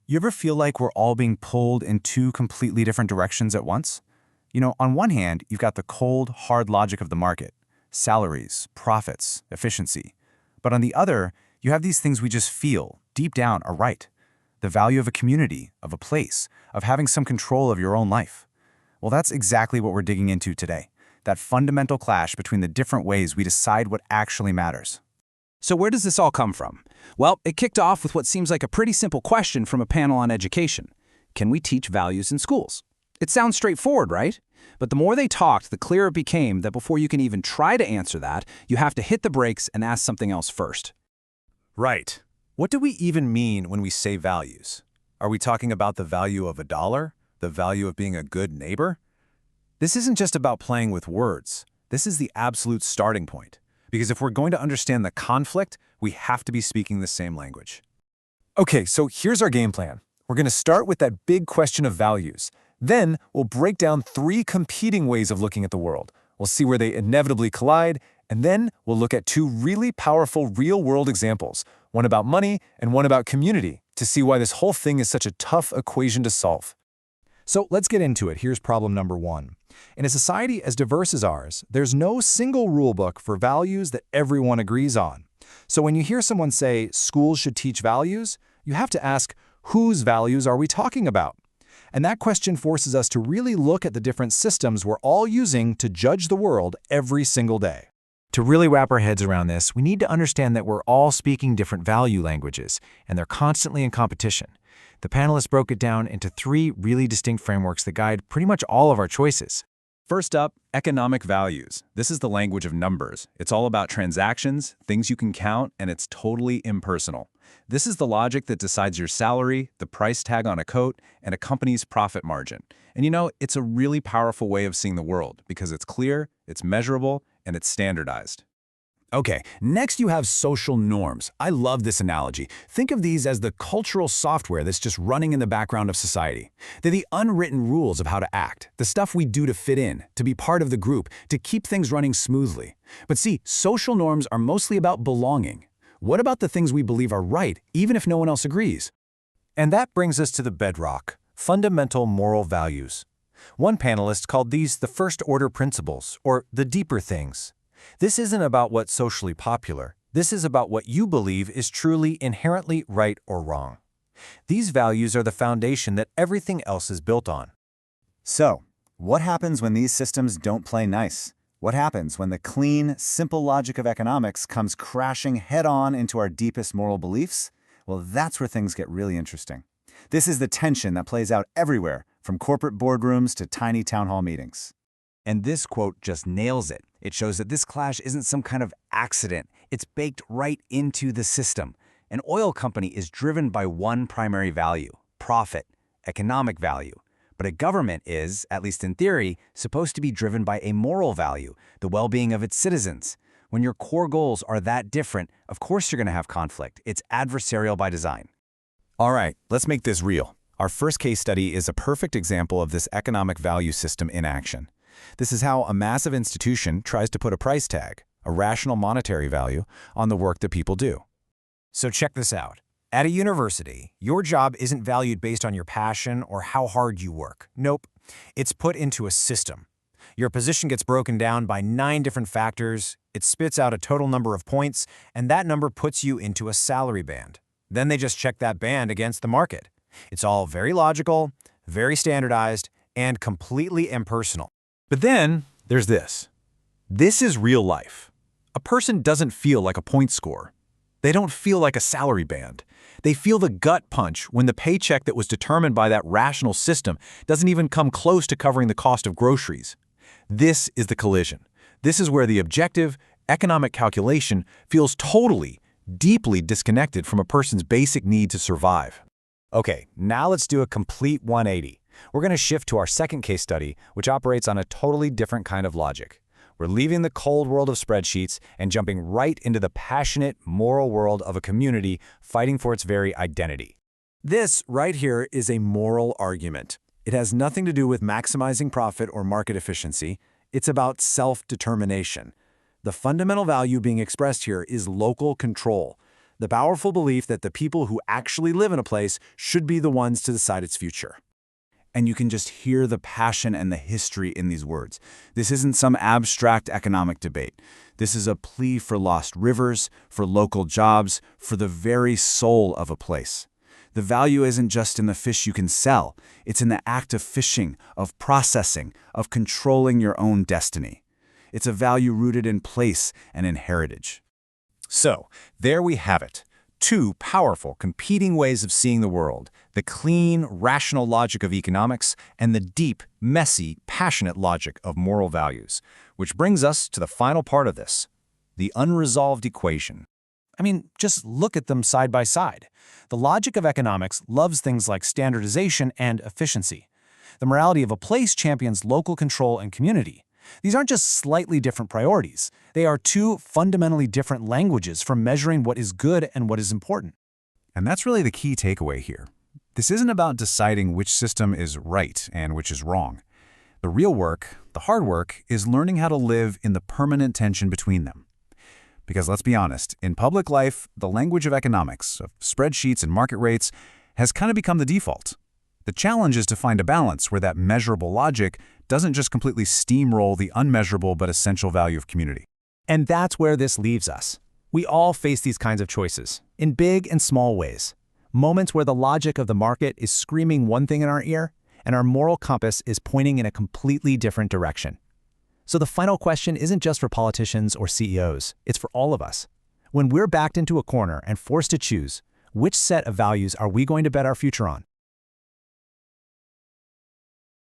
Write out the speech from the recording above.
You ever feel like we're all being pulled in two completely different directions at once? On one hand, you've got the cold, hard logic of the market, salaries, profits, efficiency. But on the other, you have these things we just feel, deep down, are right. The value of a community, of a place, of having some control of your own life. Well, that's exactly what we're digging into today. That fundamental clash between the different ways we decide what actually matters. So where does this all come from? Well, it kicked off with what seems like a pretty simple question from a panel on education. Can we teach values in schools? It sounds straightforward, right? But the more they talked, the clearer it became that before you can even try to answer that, you have to hit the brakes and ask something else first. Right. What do we even mean when we say values? Are we talking about the value of a dollar? The value of being a good neighbor? This isn't just about playing with words. This is the absolute starting point. Because if we're going to understand the conflict, we have to be speaking the same language. Okay, so here's our game plan. We're going to start with that big question of values. Then we'll break down three competing ways of looking at the world. We'll see where they inevitably collide, and then we'll look at two really powerful real-world examples, one about money and one about community, to see why this whole thing is such a tough equation to solve. So let's get into it. Here's problem number one. In a society as diverse as ours, there's no single rulebook for values that everyone agrees on. So when you hear someone say schools should teach values, you have to ask, whose values are we talking about? And that question forces us to really look at the different systems we're all using to judge the world every single day. To really wrap our heads around this, we need to understand that we're all speaking different value languages, and they're constantly in competition. The panelists broke it down into three really distinct frameworks that guide pretty much all of our choices. First up, economic values. This is the language of numbers. It's all about transactions, things you can count, and it's totally impersonal. This is the logic that decides your salary, the price tag on a coat, and a company's profit margin. And it's a really powerful way of seeing the world because it's clear, it's measurable, and it's standardized. Okay, next you have social norms. I love this analogy. Think of these as the cultural software that's just running in the background of society. They're the unwritten rules of how to act, the stuff we do to fit in, to be part of the group, to keep things running smoothly. But see, social norms are mostly about belonging. What about the things we believe are right, even if no one else agrees? And that brings us to the bedrock, fundamental moral values. One panelist called these the first-order principles, or the deeper things. This isn't about what's socially popular. This is about what you believe is truly inherently right or wrong. These values are the foundation that everything else is built on. So, what happens when these systems don't play nice? What happens when the clean, simple logic of economics comes crashing head-on into our deepest moral beliefs? Well, that's where things get really interesting. This is the tension that plays out everywhere, from corporate boardrooms to tiny town hall meetings. And this quote just nails it. It shows that this clash isn't some kind of accident. It's baked right into the system. An oil company is driven by one primary value, profit, economic value. But a government is, at least in theory, supposed to be driven by a moral value, the well-being of its citizens. When your core goals are that different, of course you're going to have conflict. It's adversarial by design. All right, let's make this real. Our first case study is a perfect example of this economic value system in action. This is how a massive institution tries to put a price tag, a rational monetary value, on the work that people do. So check this out. At a university, your job isn't valued based on your passion or how hard you work. Nope. It's put into a system. Your position gets broken down by 9 different factors, it spits out a total number of points, and that number puts you into a salary band. Then they just check that band against the market. It's all very logical, very standardized, and completely impersonal. But then there's this. This is real life. A person doesn't feel like a point score. They don't feel like a salary band. They feel the gut punch when the paycheck that was determined by that rational system doesn't even come close to covering the cost of groceries. This is the collision. This is where the objective, economic calculation feels totally, deeply disconnected from a person's basic need to survive. Okay, now let's do a complete 180. We're going to shift to our second case study, which operates on a totally different kind of logic. We're leaving the cold world of spreadsheets and jumping right into the passionate, moral world of a community fighting for its very identity. This right here is a moral argument. It has nothing to do with maximizing profit or market efficiency. It's about self-determination. The fundamental value being expressed here is local control. The powerful belief that the people who actually live in a place should be the ones to decide its future. And you can just hear the passion and the history in these words. This isn't some abstract economic debate. This is a plea for lost rivers, for local jobs, for the very soul of a place. The value isn't just in the fish you can sell. It's in the act of fishing, of processing, of controlling your own destiny. It's a value rooted in place and in heritage. So, there we have it. Two powerful, competing ways of seeing the world: the clean, rational logic of economics and the deep, messy, passionate logic of moral values. Which brings us to the final part of this, the unresolved equation. I mean, just look at them side by side. The logic of economics loves things like standardization and efficiency. The morality of a place champions local control and community. These aren't just slightly different priorities. They are two fundamentally different languages for measuring what is good and what is important. And that's really the key takeaway here. This isn't about deciding which system is right and which is wrong. The real work, the hard work, is learning how to live in the permanent tension between them. Because let's be honest, in public life, the language of economics, of spreadsheets and market rates, has kind of become the default. The challenge is to find a balance where that measurable logic doesn't just completely steamroll the unmeasurable but essential value of community. And that's where this leaves us. We all face these kinds of choices, in big and small ways. Moments where the logic of the market is screaming one thing in our ear, and our moral compass is pointing in a completely different direction. So the final question isn't just for politicians or CEOs, it's for all of us. When we're backed into a corner and forced to choose, which set of values are we going to bet our future on?